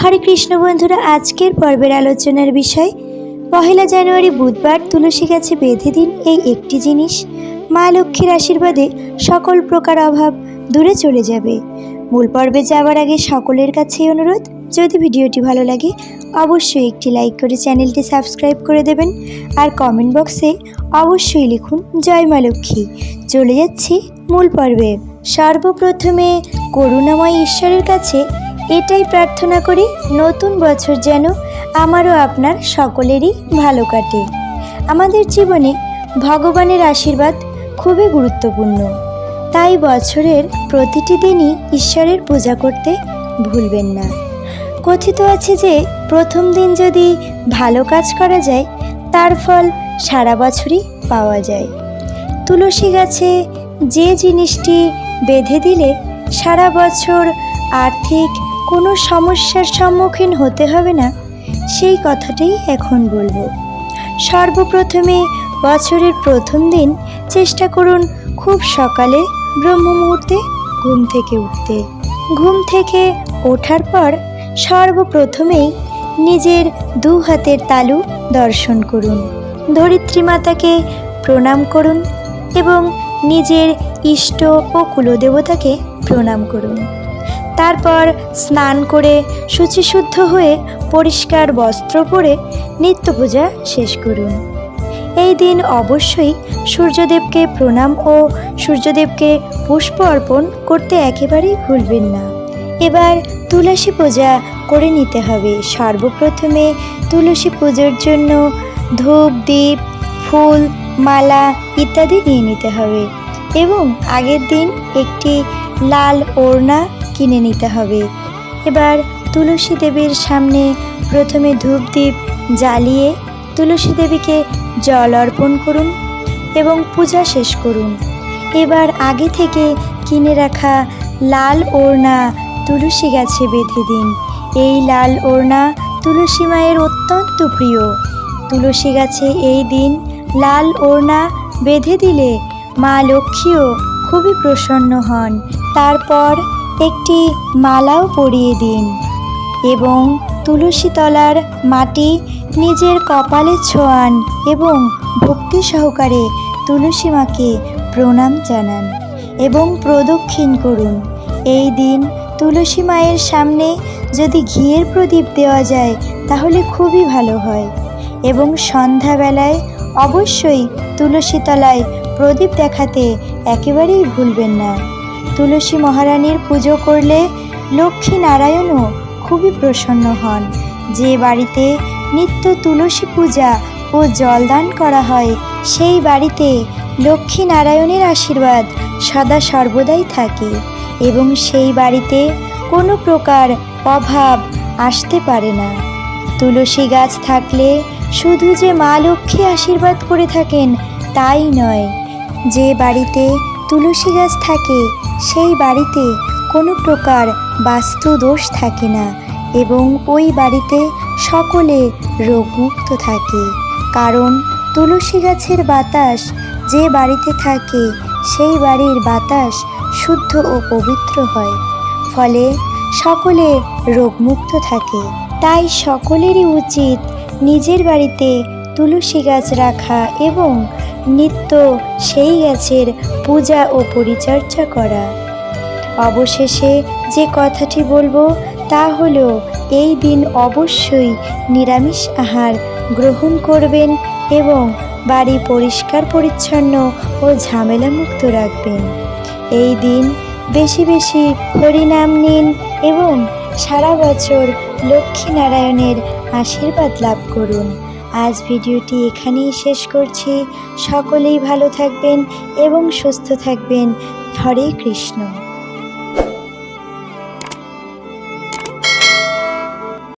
हरे कृष्ण बंधुरा आजकेर पर्वेर आलोचनार विषय पहेला जानुआरी बुधवार तुलसी गाছে बेঁধে दिन এই একটি জিনিস মা লক্ষ্মীর আশীর্বাদে সকল প্রকার অভাব দূরে চলে যাবে। মূল পর্বে যাওয়ার আগে সকলের কাছেই অনুরোধ, যদি ভিডিওটি ভালো লাগে অবশ্যই একটি লাইক করে চ্যানেলটি সাবস্ক্রাইব করে দেবেন আর কমেন্ট বক্সে অবশ্যই লিখুন জয় মা লক্ষ্মী। চলে যাচ্ছি মূল পর্বে। সর্বপ্রথমে করুণাময় ঈশ্বরের কাছে এটাই প্রার্থনা করি, নতুন বছর যেন আমারও আপনার সকলেরই ভালো কাটে। আমাদের জীবনে ভগবানের আশীর্বাদ খুবই গুরুত্বপূর্ণ, তাই বছরের প্রতিটি দিনই ঈশ্বরের পূজা করতে ভুলবেন না। কথিত আছে যে প্রথম দিন যদি ভালো কাজ করা যায় তার ফল সারা বছরই পাওয়া যায়। তুলসী গাছে যে জিনিসটি বেঁধে দিলে সারা বছর আর্থিক কোনো সমস্যার সম্মুখীন হতে হবে না, সেই কথাটাই এখন বলবো। সর্বপ্রথমে বছরের প্রথম দিন চেষ্টা করুন খুব সকালে ব্রহ্ম মুহূর্তে ঘুম থেকে উঠতে। ঘুম থেকে ওঠার পর সর্বপ্রথমেই নিজের দু হাতের তালু দর্শন করুন, ধরিত্রী মাতাকে প্রণাম করুন এবং নিজের ইষ্ট ও কুলদেবতাকে প্রণাম করুন। তারপর স্নান করে শুচিশুদ্ধ হয়ে পরিষ্কার বস্ত্র পরে নিত্য পূজা শেষ করুন। এই দিন অবশ্যই সূর্যদেবকে প্রণাম ও সূর্যদেবকে পুষ্প অর্পণ করতে একেবারেই ভুলবেন না। এবার তুলসী পূজা করে নিতে হবে। সর্বপ্রথমে তুলসী পুজোর জন্য ধূপ, দীপ, ফুল, মালা ইত্যাদি নিয়ে নিতে হবে এবং আগের দিন একটি লাল ওড়না কিনে নিতে হবে। এবার তুলসী দেবীর সামনে প্রথমে ধূপ দ্বীপ জ্বালিয়ে তুলসী দেবীকে জল অর্পণ করুন এবং পূজা শেষ করুন। এবার আগে থেকে কিনে রাখা লাল ওড়না তুলসী গাছে বেঁধে দিন। এই লাল ওড়না তুলসী মায়ের অত্যন্ত প্রিয়। তুলসী গাছে এই দিন লাল ওড়না বেঁধে দিলে মা লক্ষ্মীও খুবই প্রসন্ন হন। তারপর একটি মালাও পরিয়ে দিন এবং তুলসী তলার মাটি নিজের কপালে ছোঁয়ান এবং ভক্তি সহকারে তুলসী মাকে প্রণাম জানান এবং প্রদক্ষিণ করুন। এই দিন তুলসী মায়ের সামনে যদি ঘিয়ের প্রদীপ দেওয়া যায় তাহলে খুবই ভালো হয় এবং সন্ধ্যাবেলায় অবশ্যই তুলসী তলায় প্রদীপ দেখাতে একেবারেই ভুলবেন না। তুলসী মহারানীর পুজো করলে লক্ষ্মী নারায়ণও খুবই প্রসন্ন হন। যে বাড়িতে নিত্য তুলসী পূজা ও জলদান করা হয় সেই বাড়িতে লক্ষ্মী নারায়ণের আশীর্বাদ সদা সর্বদাই থাকে এবং সেই বাড়িতে কোনো প্রকার অভাব আসতে পারে না। তুলসী গাছ থাকলে শুধু যে মা লক্ষ্মী আশীর্বাদ করে থাকেন তাই নয়, যে বাড়িতে তুলসী গাছ থাকে সেই বাড়িতে কোনো প্রকার বাস্তু দোষ থাকে না এবং ওই বাড়িতে সকলে রোগমুক্ত থাকে। কারণ তুলসী গাছের বাতাস যে বাড়িতে থাকে সেই বাড়ির বাতাস শুদ্ধ ও পবিত্র হয়, ফলে সকলে রোগমুক্ত থাকে। তাই সকলেরই উচিত নিজের বাড়িতে তুলসী গাছ রাখা এবং নিত্য সেই গাছের পূজা ও পরিচর্যা করা। অবশেষে যে কথাটি বলবো তা হলো, এই দিন অবশ্যই নিরামিষ আহার গ্রহণ করবেন এবং বাড়ি পরিষ্কার পরিচ্ছন্ন ও ঝামেলামুক্ত রাখবেন। এই দিন বেশি বেশি হরিনাম নিন এবং সারা বছর লক্ষ্মী নারায়ণের আশীর্বাদ লাভ করুন। আজ ভিডিওটি এখানেই শেষ করছি। সকলেই ভালো থাকবেন এবং সুস্থ থাকবেন। হরে কৃষ্ণ।